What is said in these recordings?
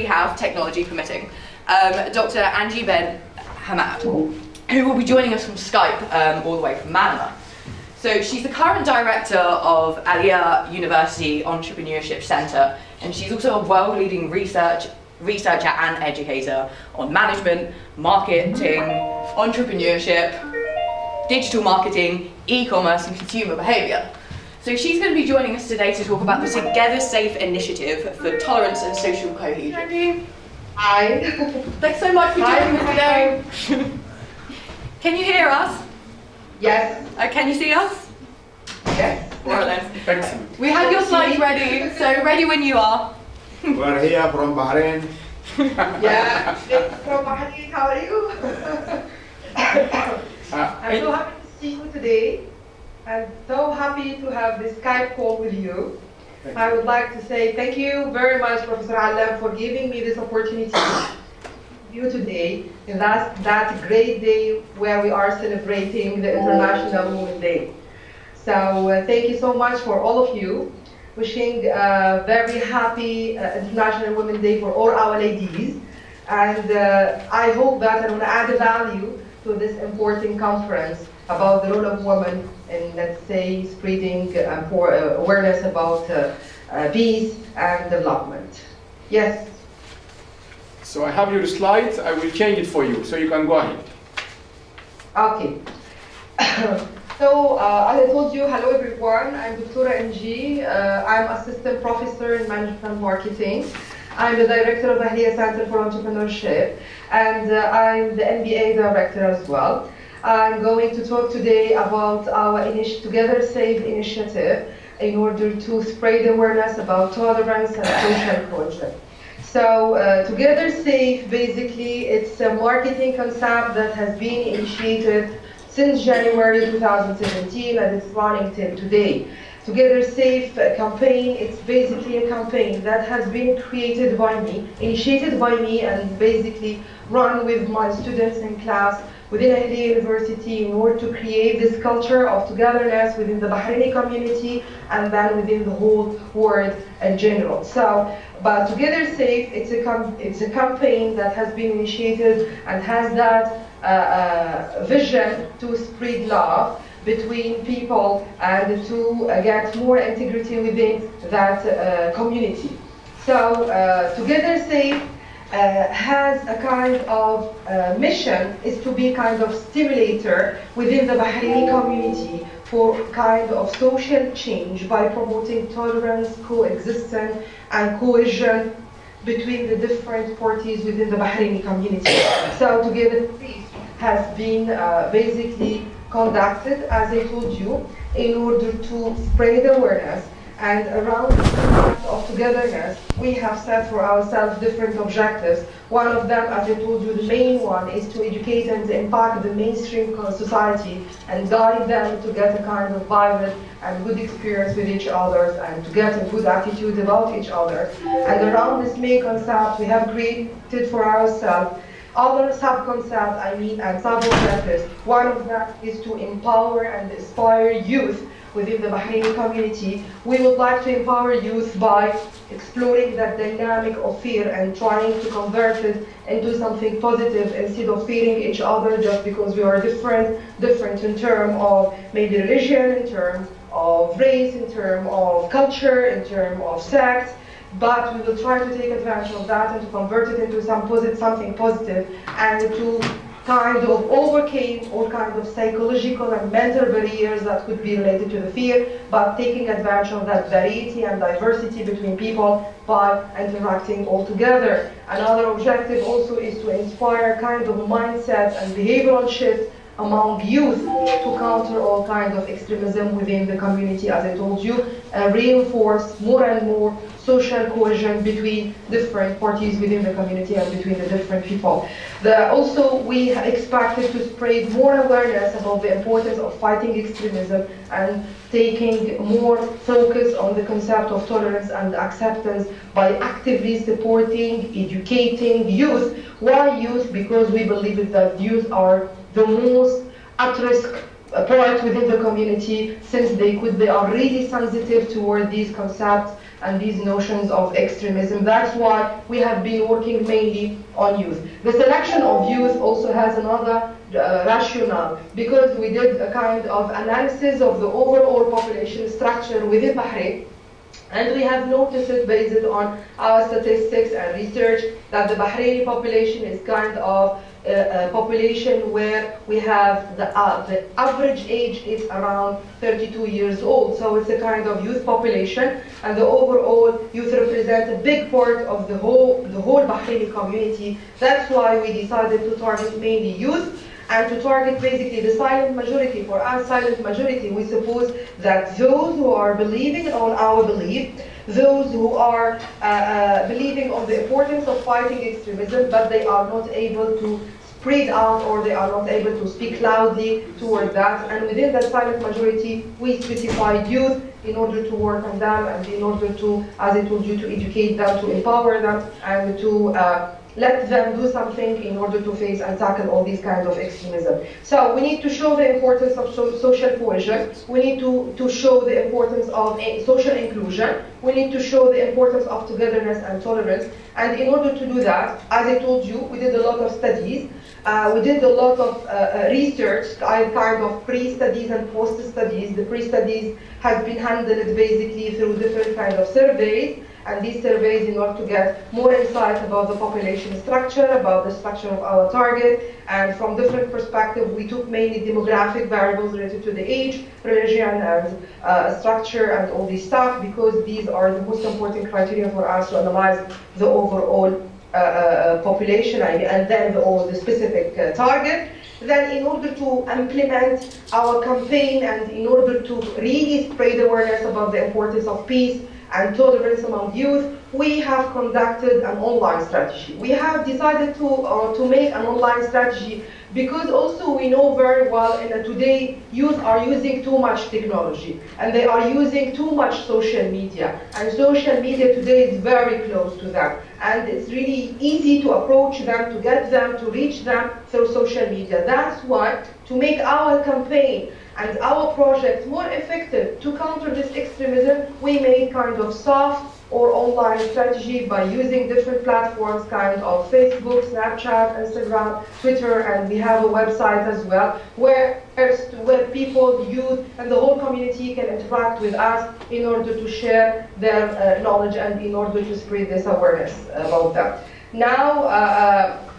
have, technology permitting, Dr. Angie Ben Hamad, who will be joining us from Skype all the way from Manama. So she's the current director of Aliyah University Entrepreneurship Center, and she's also a world-leading researcher and educator on management, marketing, entrepreneurship, digital marketing, e-commerce, and consumer behavior. So she's going to be joining us today to talk about the Together Safe initiative for tolerance and social cohesion. Hi. Thanks so much for joining us today. Can you hear us? Yes. Can you see us? Yes. More or less. Excellent. We have your slides ready, so ready when you are. We're here from Bahrain. Yeah. From Bahrain, how are you? I'm so happy to see you today. I'm so happy to have this Skype call with you. I would like to say thank you very much, Professor Alam, for giving me this opportunity you today in that great day where we are celebrating the International Women's Day. So thank you so much for all of you. Wishing a very happy International Women's Day for all our ladies. And I hope that I'm going to add a value to this important conference about the role of women in, let's say, spreading awareness about peace and development. Yes? So I have your slides. I will change it for you, so you can go ahead. Okay. So, as I told you, hello everyone. I'm Dr. NG. I'm assistant professor in management marketing. I'm the director of the Aliyah Center for Entrepreneurship, and I'm the MBA director as well. I'm going to talk today about our Together Safe initiative in order to spread awareness about tolerance and social cohesion. So, Together Safe, basically, it's a marketing concept that has been initiated since January 2017, and it's running till today. Together Safe campaign, it's basically a campaign that has been created by me, initiated by me, and basically run with my students in class within Aliyah University in order to create this culture of togetherness within the Bahraini community and then within the whole world in general. So, but Together Safe, it's a campaign that has been initiated and has that vision to spread love between people and to get more integrity within that community. So Together Safe has a kind of mission, is to be kind of stimulator within the Bahraini community for kind of social change by promoting tolerance, coexistence, and cohesion between the different parties within the Bahraini community. So Together Safe has been basically conducted, as I told you, in order to spread awareness. And around the concept of togetherness, we have set for ourselves different objectives. One of them, as I told you, the main one is to educate and impact the mainstream society and guide them to get a kind of vibrant and good experience with each other and to get a good attitude about each other. And around this main concept, we have created for ourselves other sub-concepts, and sub-objectives. One of them is to empower and inspire youth within the Bahraini community. We would like to empower youth by exploring that dynamic of fear and trying to convert it into something positive instead of fearing each other just because we are different in terms of maybe religion, in terms of race, in terms of culture, in terms of sex. But we will try to take advantage of that and to convert it into something positive and to kind of overcome all kinds of psychological and mental barriers that could be related to the fear, but taking advantage of that variety and diversity between people by interacting all together. Another objective also is to inspire kind of mindset and behavioral shift among youth to counter all kinds of extremism within the community, as I told you, and reinforce more and more social cohesion between different parties within the community and between the different people. Also, we expected to spread more awareness about the importance of fighting extremism and taking more focus on the concept of tolerance and acceptance by actively supporting, educating youth. Why youth? Because we believe that youth are the most at risk part within the community, since they are really sensitive toward these concepts and these notions of extremism. That's why we have been working mainly on youth. The selection of youth also has another rationale, because we did a kind of analysis of the overall population structure within Bahrain. And we have noticed it based on our statistics and research that the Bahraini population is kind of a population where we have the average age is around 32 years old. So it's a kind of youth population, and the overall youth represent a big part of the whole Bahraini community. That's why we decided to target mainly youth, and to target basically the silent majority. For us, silent majority, we suppose that those who are believing on our belief, those who are believing on the importance of fighting extremism, but they are not able to spread out, or they are not able to speak loudly toward that. And within that silent majority, we specified youth in order to work on them, and in order to, as I told you, to educate them, to empower them, and to let them do something in order to face and tackle all these kinds of extremism. So we need to show the importance of social cohesion. We need to show the importance of social inclusion. We need to show the importance of togetherness and tolerance. And in order to do that, as I told you, we did a lot of studies. We did a lot of research, kind of pre-studies and post-studies. The pre-studies has been handled basically through different kinds of surveys. And these surveys, in order to get more insight about the population structure, about the structure of our target, and from different perspectives, we took mainly demographic variables related to the age, religion, and structure, and all this stuff, because these are the most important criteria for us to analyze the overall population, and then the specific target. Then in order to implement our campaign, and in order to really spread awareness about the importance of peace and tolerance among youth, we have conducted an online strategy. We have decided to make an online strategy because also we know very well today youth are using too much technology, and they are using too much social media, and social media today is very close to them, and it's really easy to approach them, to get them, to reach them through social media. That's why, to make our campaign and our project more effective to counter this extremism, we made kind of soft or online strategy by using different platforms, kind of Facebook, Snapchat, Instagram, Twitter, and we have a website as well, where people, youth, and the whole community can interact with us in order to share their knowledge and in order to spread this awareness about them. Now,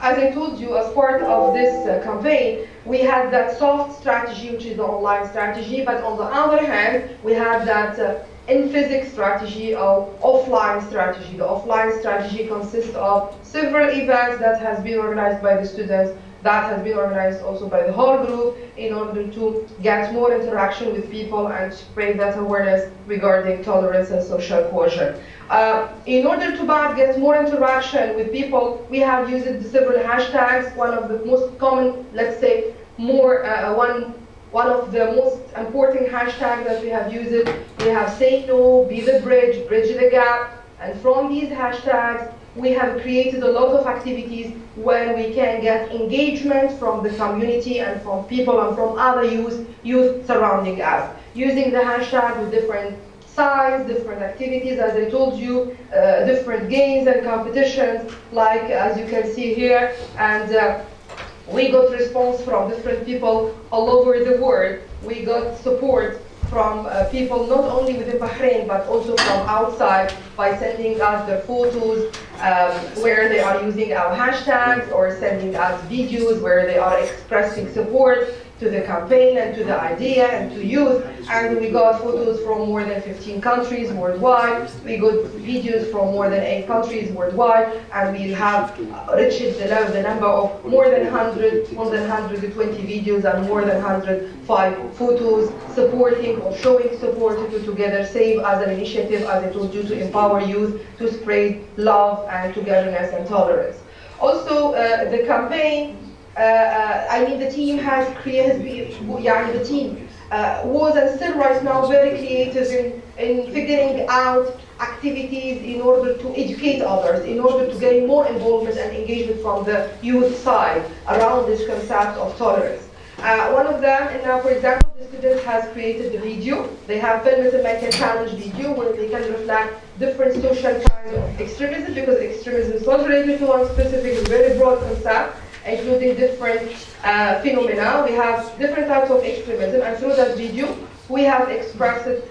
as I told you, as part of this campaign, we had that soft strategy, which is the online strategy, but on the other hand, we had that in-physics strategy or offline strategy. The offline strategy consists of several events that has been organized by the students, that has been organized also by the whole group, in order to get more interaction with people and spread that awareness regarding tolerance and social cohesion. In order to get more interaction with people, we have used several hashtags. One of the most common, let's say, one of the most important hashtags that we have used, we have Say No, Be the Bridge, Bridge the Gap, and from these hashtags, we have created a lot of activities where we can get engagement from the community and from people and from other youth surrounding us. Using the hashtag with different signs, different activities, as I told you, different games and competitions, like as you can see here, and we got response from different people all over the world. We got support from people not only within Bahrain but also from outside by sending us their photos where they are using our hashtags, or sending us videos where they are expressing support to the campaign and to the idea and to youth. And we got photos from more than 15 countries worldwide. We got videos from more than 8 countries worldwide, and we have reached the number of more than 120 videos and more than 105 photos supporting or showing support to Together Save as an initiative, as I told you, to empower youth, to spread love and togetherness and tolerance. Also, the campaign, the team has created, the team was and still right now very creative in figuring out activities in order to educate others, in order to gain more involvement and engagement from the youth side around this concept of tolerance. One of them, and now for example, the student has created the video. They have filmed a make a challenge video where they can reflect different social kinds of extremism, because extremism is not related to one specific, very broad concept, including different phenomena. We have different types of extremism, and through that video, we have expressed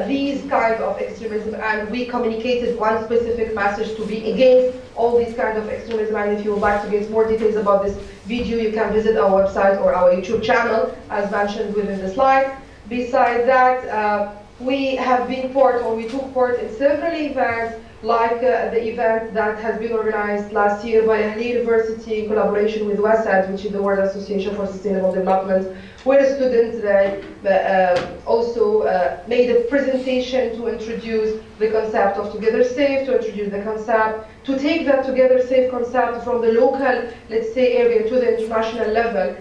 these kinds of extremism, and we communicated one specific message to be against all these kinds of extremism. And if you would like to get more details about this video, you can visit our website or our YouTube channel, as mentioned within the slide. Besides that, we have been part, or we took part in several events, like the event that has been organized last year by Ahli University in collaboration with WASAD, which is the World Association for Sustainable Development, where students also made a presentation to introduce the concept of Together Safe, to introduce the concept, to take that Together Safe concept from the local, let's say, area to the international level,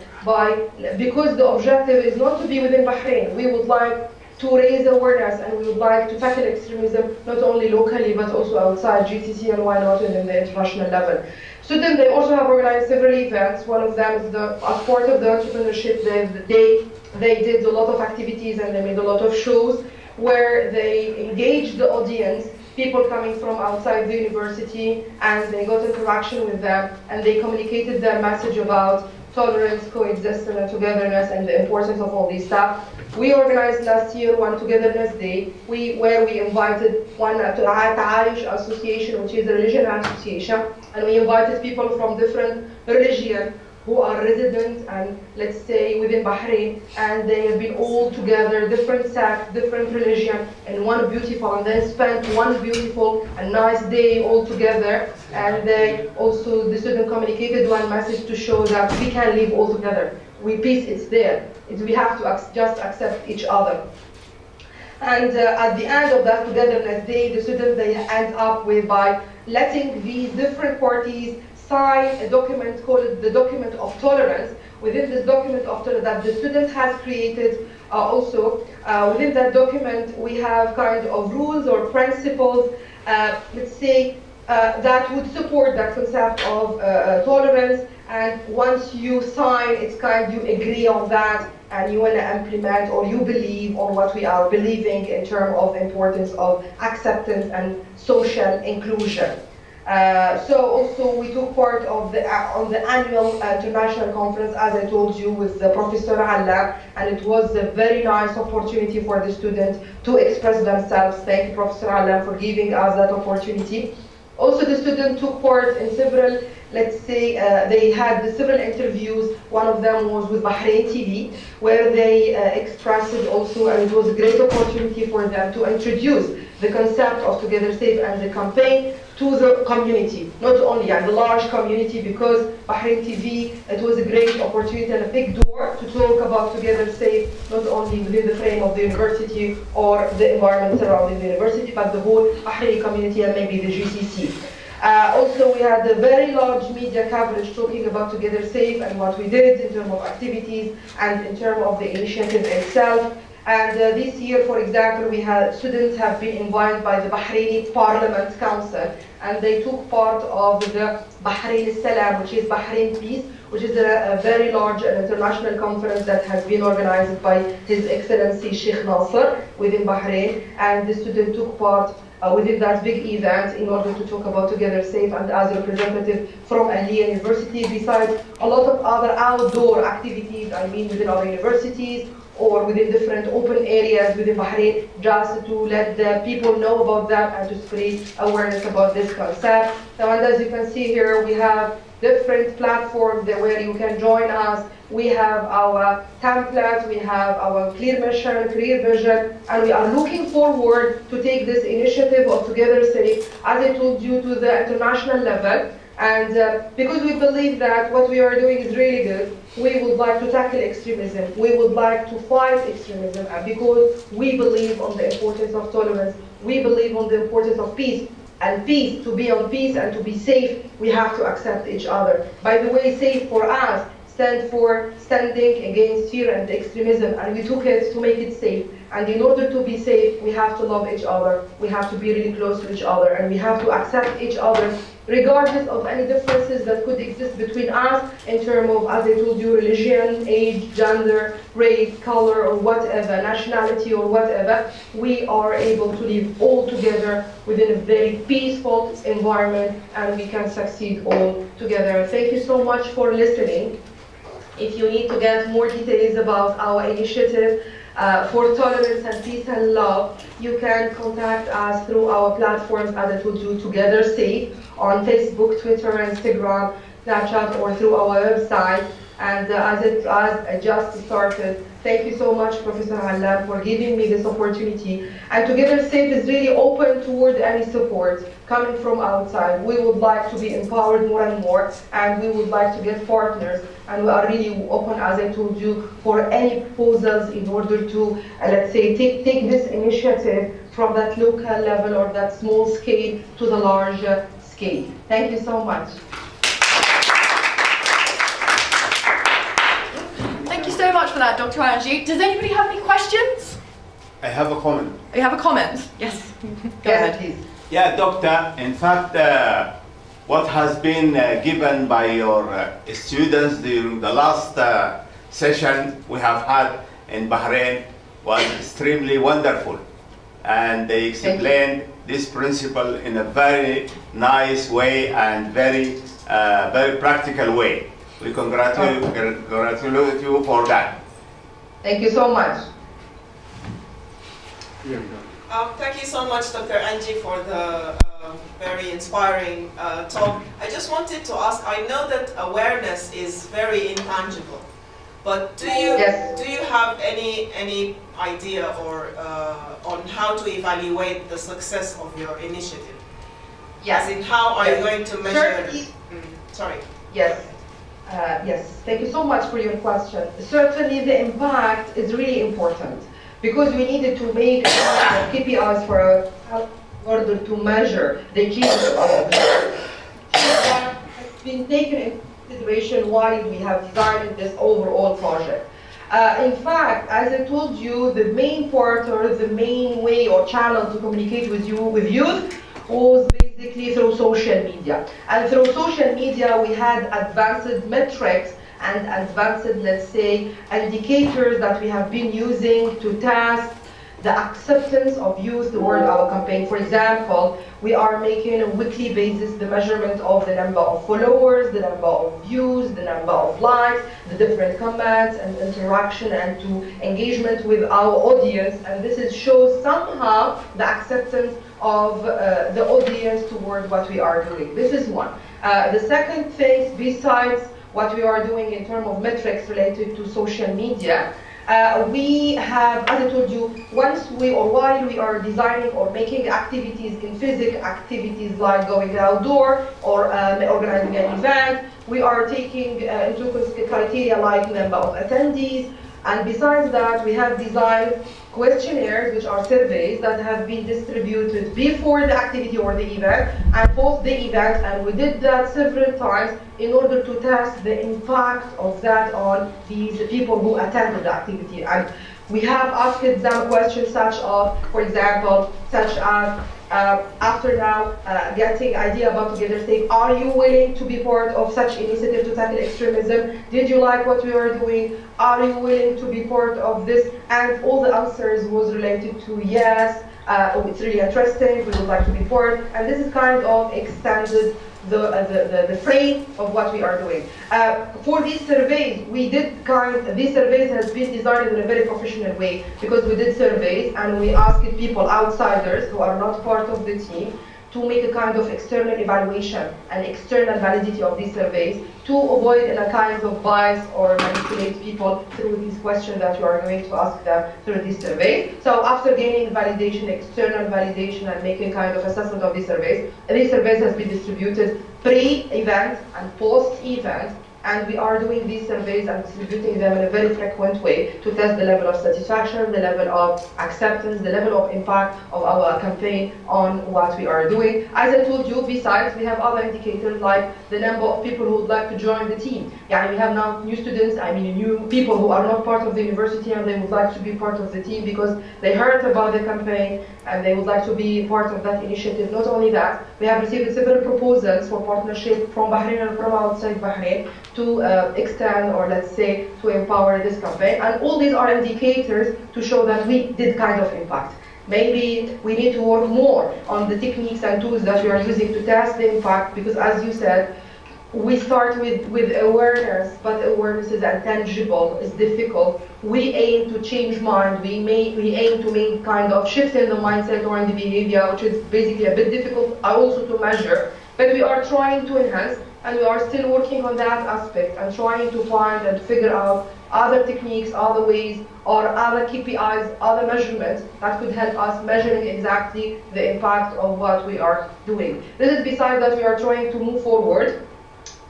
because the objective is not to be within Bahrain. We would like to raise awareness, and we would like to tackle extremism not only locally but also outside GCC, and why not in the international level. Students, they also have organized several events. One of them is as part of the entrepreneurship day. They did a lot of activities and they made a lot of shows where they engaged the audience, people coming from outside the university, and they got interaction with them, and they communicated their message about tolerance, coexistence, and togetherness, and the importance of all these stuff. We organized last year one Togetherness Day, where we invited one Ta'arish Association, which is a religion association, and we invited people from different religions who are resident and, let's say, within Bahrain, and they have been all together, different sects, different religion, and one beautiful, and then spent one beautiful and nice day all together. And they also, the student communicated one message to show that we can live all together. Peace is there. We have to just accept each other. And at the end of that Togetherness Day, the students, they end up by letting these different parties sign a document called the Document of Tolerance. Within this Document of Tolerance that the student has created, within that document we have kind of rules or principles, let's say, that would support that concept of tolerance. And once you sign, it's kind you agree on that, and you want to implement, or you believe on what we are believing in terms of importance of acceptance and social inclusion. So also we took part of on the annual international conference, as I told you, with Professor Allam, and it was a very nice opportunity for the students to express themselves. Thank you, Professor Allam, for giving us that opportunity. Also, the students took part in several, let's say, they had several interviews. One of them was with Bahrain TV, where they expressed it also, and it was a great opportunity for them to introduce the concept of Together Safe and the campaign to the community, not only the large community, because Bahrain TV, it was a great opportunity and a big door to talk about Together Safe, not only within the frame of the university or the environment surrounding the university, but the whole Bahraini community and maybe the GCC. Also, we had a very large media coverage talking about Together Safe and what we did in terms of activities and in terms of the initiative itself. And this year, for example, we had students have been invited by the Bahraini Parliament Council, and they took part of the Bahrain Salam, which is Bahrain Peace, which is a very large international conference that has been organized by His Excellency Sheikh Nasser within Bahrain, and the student took part within that big event in order to talk about Together Safe, and as a representative from Ahli University, besides a lot of other outdoor activities, within our universities, or within different open areas within Bahrain, just to let the people know about that and to spread awareness about this concept. Now, and as you can see here, we have different platforms where you can join us. We have our template, we have our clear mission, clear vision, and we are looking forward to take this initiative of Together Safe, as I told you, to the international level. And because we believe that what we are doing is really good, we would like to tackle extremism. We would like to fight extremism, and because we believe on the importance of tolerance, we believe on the importance of peace. And peace, to be on peace and to be safe, we have to accept each other. By the way, safe for us stands for standing against fear and extremism, and we took it to make it safe. And in order to be safe, we have to love each other, we have to be really close to each other, and we have to accept each other regardless of any differences that could exist between us in terms of, as I told you, religion, age, gender, race, color, or whatever, nationality or whatever. We are able to live all together within a very peaceful environment, and we can succeed all together. Thank you so much for listening. If you need to get more details about our initiative for tolerance and peace and love, you can contact us through our platforms, as I told you, Together Safe, on Facebook, Twitter, Instagram, Snapchat, or through our website. And as I just started, thank you so much, Professor Hallam, for giving me this opportunity. And Together Safe is really open toward any support coming from outside. We would like to be empowered more and more, and we would like to get partners. And we are really open, as I told you, for any proposals in order to, let's say, take this initiative from that local level or that small scale to the larger scale. Thank you so much. Thank you so much for that, Dr. Angie. Does anybody have any questions? I have a comment. You have a comment? Yes. Go Yes, ahead. please. Yeah, doctor, in fact, what has been given by your students during the last session we have had in Bahrain was extremely wonderful. And they explained this principle in a very nice way and very practical way. We congratulate you for that. Thank you so much. Here we go. Thank you so much, Dr. Angie, for the very inspiring talk. I just wanted to ask, I know that awareness is very intangible, but do you have any idea or on how to evaluate the success of your initiative? Yes. As in, how are you going to measure? Certainly. Sorry. Yes. Yes. Thank you so much for your question. Certainly, the impact is really important, because we needed to make KPIs for in order to measure the achievement of it. That has been taken into consideration while we have designed this overall project. In fact, as I told you, the main part or the main way or channel to communicate with youth was basically through social media. And through social media, we had advanced metrics and advanced, let's say, indicators that we have been using to test the acceptance of youth toward our campaign. For example, we are making a weekly basis the measurement of the number of followers, the number of views, the number of likes, the different comments and interaction and to engagement with our audience. And this shows somehow the acceptance of the audience toward what we are doing. This is one. The second thing, besides what we are doing in terms of metrics related to social media, we have, as I told you, while we are designing or making activities in physical activities like going outdoor or organizing an event, we are taking into criteria like number of attendees. And besides that, we have designed questionnaires, which are surveys that have been distributed before the activity or the event and post the event, and we did that several times in order to test the impact of that on these people who attended the activity. And we have asked them questions such as, for example, after now getting idea about Together Safe, are you willing to be part of such initiative to tackle extremism? Did you like what we are doing? Are you willing to be part of this? And all the answers was related to yes, it's really interesting, we would like to be part. And this is kind of extended the frame of what we are doing. For these surveys, these surveys has been designed in a very professional way, because we did surveys and we asked people, outsiders who are not part of the team, to make a kind of external evaluation and external validity of these surveys to avoid a kind of bias or manipulate people through these questions that you are going to ask them through this survey. So after gaining validation, external validation, and making kind of assessment of these surveys has been distributed pre-event and post-event And we are doing these surveys and distributing them in a very frequent way to test the level of satisfaction, the level of acceptance, the level of impact of our campaign on what we are doing. As I told you, besides, we have other indicators like the number of people who would like to join the team. Yeah, we have now new students, new people who are not part of the university and they would like to be part of the team because they heard about the campaign and they would like to be part of that initiative. Not only that, we have received several proposals for partnership from Bahrain and from outside Bahrain to extend, or let's say, to empower this campaign. And all these are indicators to show that we did kind of impact. Maybe we need to work more on the techniques and tools that we are using to test the impact, because as you said, we start with awareness, but awareness is intangible, it's difficult. We aim to change mind, we aim to make kind of shift in the mindset or in the behavior, which is basically a bit difficult also to measure, but we are trying to enhance, and we are still working on that aspect and trying to find and figure out other techniques, other ways, or other KPIs, other measurements that could help us measuring exactly the impact of what we are doing. This is besides that we are trying to move forward,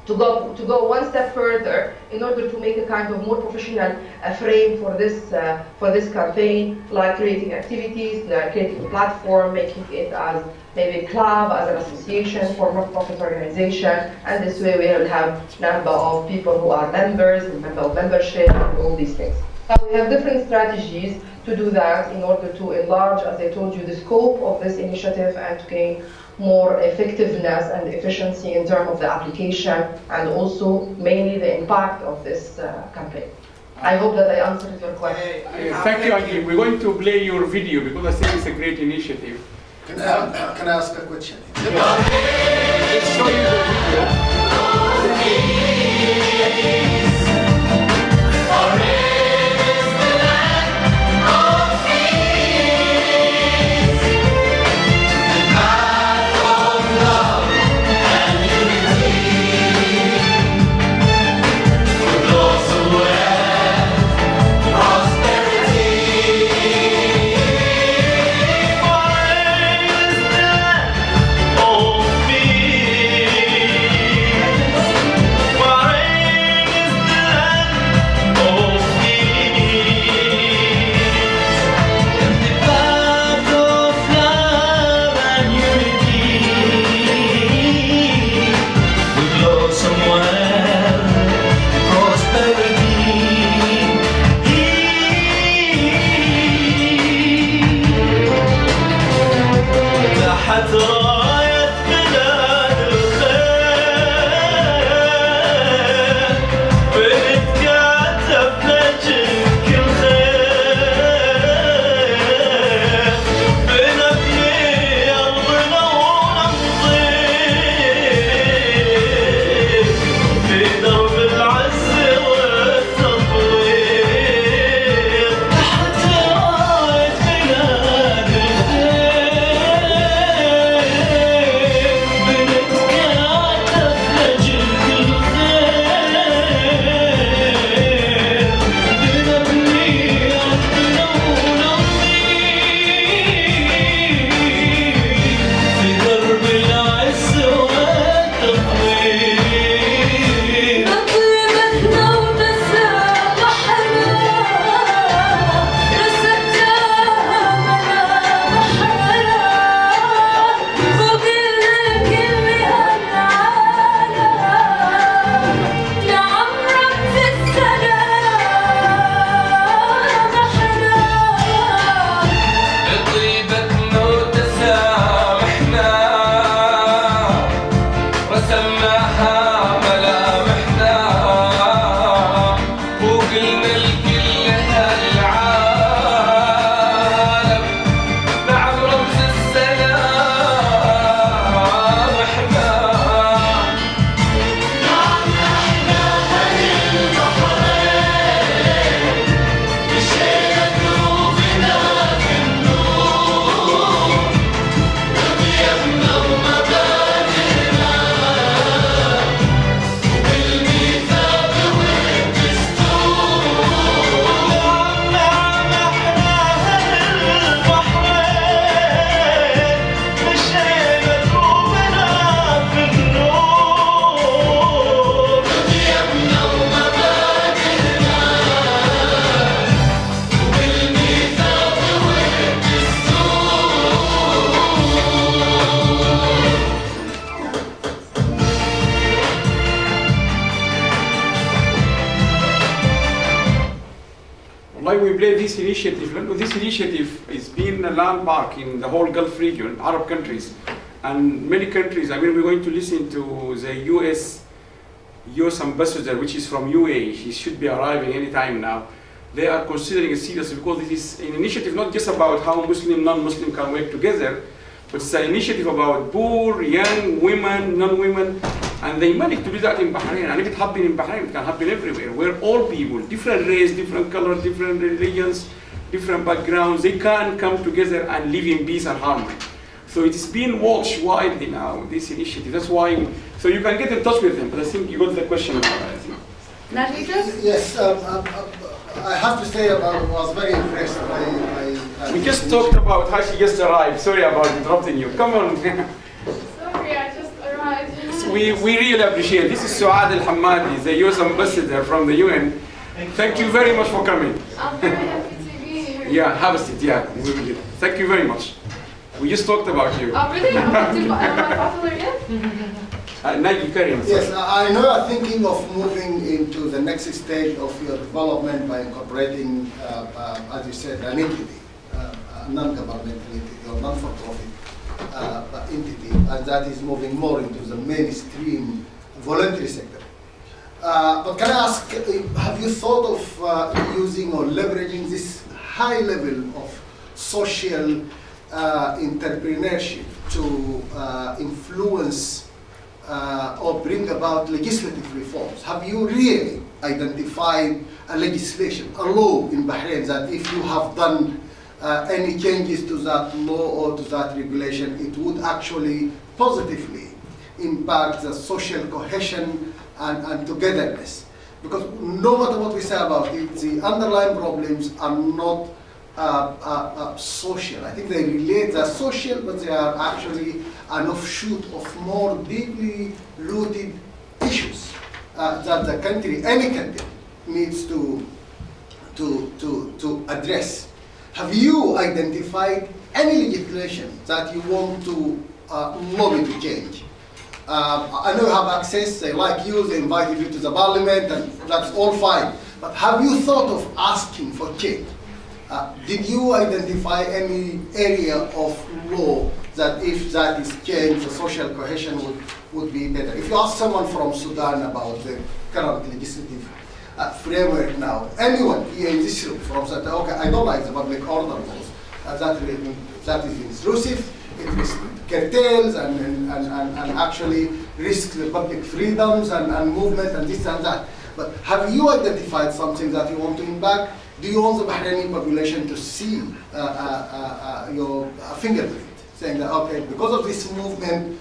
to go one step further in order to make a kind of more professional frame for this campaign, like creating activities, like creating a platform, making it as maybe a club, as an association, for non-profit organization, and this way we will have number of people who are members, the number of membership, and all these things. So we have different strategies to do that in order to enlarge, as I told you, the scope of this initiative and to gain more effectiveness and efficiency in terms of the application and also mainly the impact of this campaign. I hope that I answered your question. Thank you, Angie. We're going to play your video because I think it's a great initiative. Can I ask a question? Let's show you the video. contemplate this initiative, this initiative is being a landmark in the whole Gulf region, Arab countries, and many countries. I mean, we're going to listen to the U.S. ambassador, which is from UAE. He should be arriving any time now. They are considering it seriously because this is an initiative not just about how Muslim, non-Muslim can work together, but it's an initiative about poor, young, women, non-women, and they managed to do that in Bahrain. And if it happened in Bahrain, it can happen everywhere, where all people, different race, different color, different religions, different backgrounds, they can come together and live in peace and harmony. So it's being watched widely now, this initiative. That's why, so you can get in touch with them, but I think you got the question now, I think. Nargis? Yes, I have to say I was very impressed. We just talked about how she just arrived. Sorry about interrupting you. Come on. Sorry, I just arrived. We really appreciate it. This is Suad Al-Hammadi, the US ambassador from the UN. Thank you very much for coming. I'm very happy to be here. Yeah, have a seat. Yeah, we will do. Thank you very much. We just talked about you. Oh, really? Am I popular yet? Nagi Karim. Yes, I know you're thinking of moving into the next stage of your development by incorporating, as you said, an entity, a non-governmental entity or non-for-profit entity, and that is moving more into the mainstream voluntary sector. But can I ask, have you thought of using or leveraging this high level of social entrepreneurship to influence or bring about legislative reforms? Have you really identified a legislation, a law in Bahrain that if you have done any changes to that law or to that regulation, it would actually positively impact the social cohesion and togetherness? Because no matter what we say about it, the underlying problems are not social. I think they relate, they're social, but they are actually an offshoot of more deeply rooted issues that the country, any country, needs to address. Have you identified any legislation that you want to lobby to change? I know you have access, they like you, they invited you to the parliament, and that's all fine. But have you thought of asking for change? Did you identify any area of law that if that is changed, the social cohesion would be better? If you ask someone from Sudan about the current legislative framework now, anyone here in this room from Sudan, okay, I don't like the public order laws, that is intrusive, it risks cartels and actually risks the public freedoms and movement and this and that. But have you identified something that you want to impact? Do you want the Bahraini population to see your fingerprint, saying that, okay, because of this movement,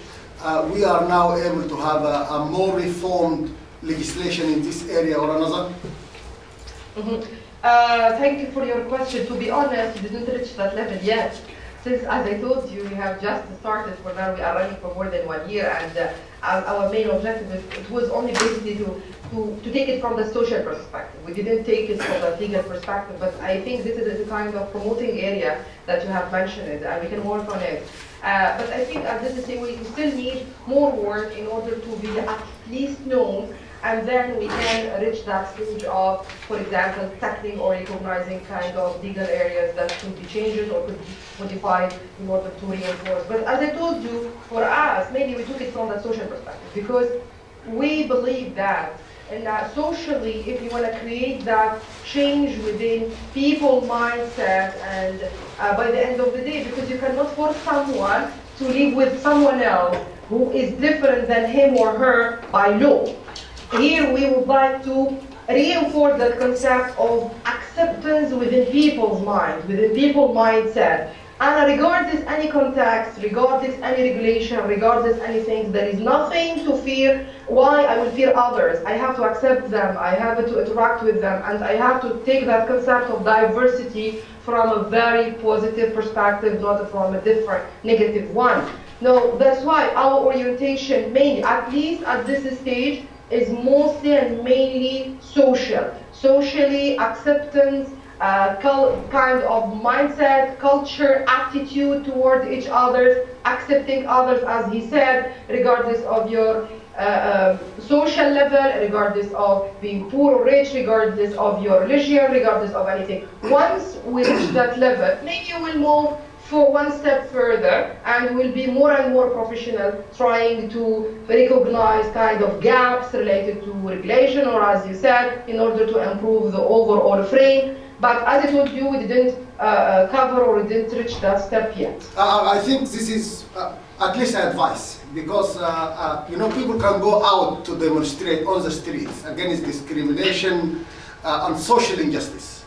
we are now able to have a more reformed legislation in this area or another? Thank you for your question. To be honest, we didn't reach that level yet. Since, as I told you, we have just started. For now, we are running for more than 1 year, and our main objective it was only basically to take it from the social perspective. We didn't take it from the legal perspective, but I think this is a kind of promoting area that you have mentioned, and we can work on it. But I think at this stage we still need more work in order to be at least known, and then we can reach that stage of, for example, tackling or recognizing kind of legal areas that could be changed or could be modified in order to reinforce. But as I told you, for us, maybe we took it from the social perspective, because we believe that socially, if you want to create that change within people's mindset, and by the end of the day, because you cannot force someone to live with someone else who is different than him or her by law. Here we would like to reinforce that concept of acceptance within people's mind, within people's mindset. And regardless any context, regardless any regulation, regardless anything, there is nothing to fear. Why I will fear others? I have to accept them, I have to interact with them, and I have to take that concept of diversity from a very positive perspective, not from a different negative one. No, that's why our orientation mainly, at least at this stage, is mostly and mainly social. Socially, acceptance, kind of mindset, culture, attitude toward each other, accepting others, as he said, regardless of your social level, regardless of being poor or rich, regardless of your religion, regardless of anything. Once we reach that level, maybe we'll move for one step further and we'll be more and more professional, trying to recognize kind of gaps related to regulation, or as you said, in order to improve the overall frame. But as I told you, we didn't cover or we didn't reach that step yet. I think this is at least advice, because people can go out to demonstrate on the streets against discrimination and social injustice,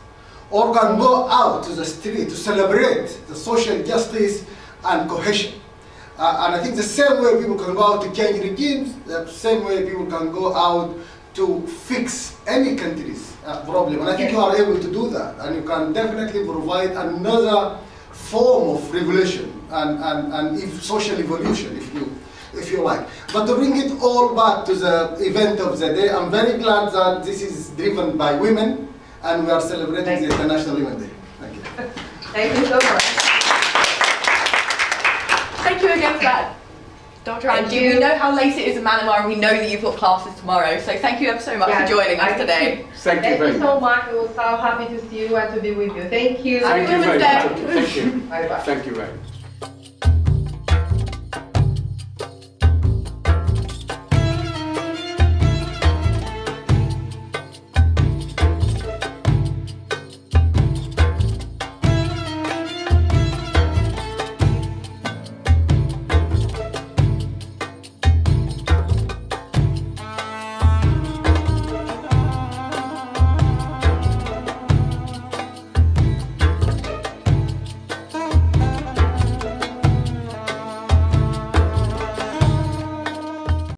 or can go out to the street to celebrate the social justice and cohesion. And I think the same way people can go out to change regimes, the same way people can go out to fix any country's problem. And I think you are able to do that, and you can definitely provide another form of revolution and if social evolution, if you like. But to bring it all back to the event of the day, I'm very glad that this is driven by women, and we are celebrating the International Women's Day. Thank you. Thank you so much. Thank you again for that, Dr. Angie. We know how late it is in Manama, and we know that you've got classes tomorrow, so thank you ever so much for joining us today. Thank you very much. so much. We were so happy to see you and to be with you. Thank you. Thank you very much. Thank you. Bye-bye. Thank you very much.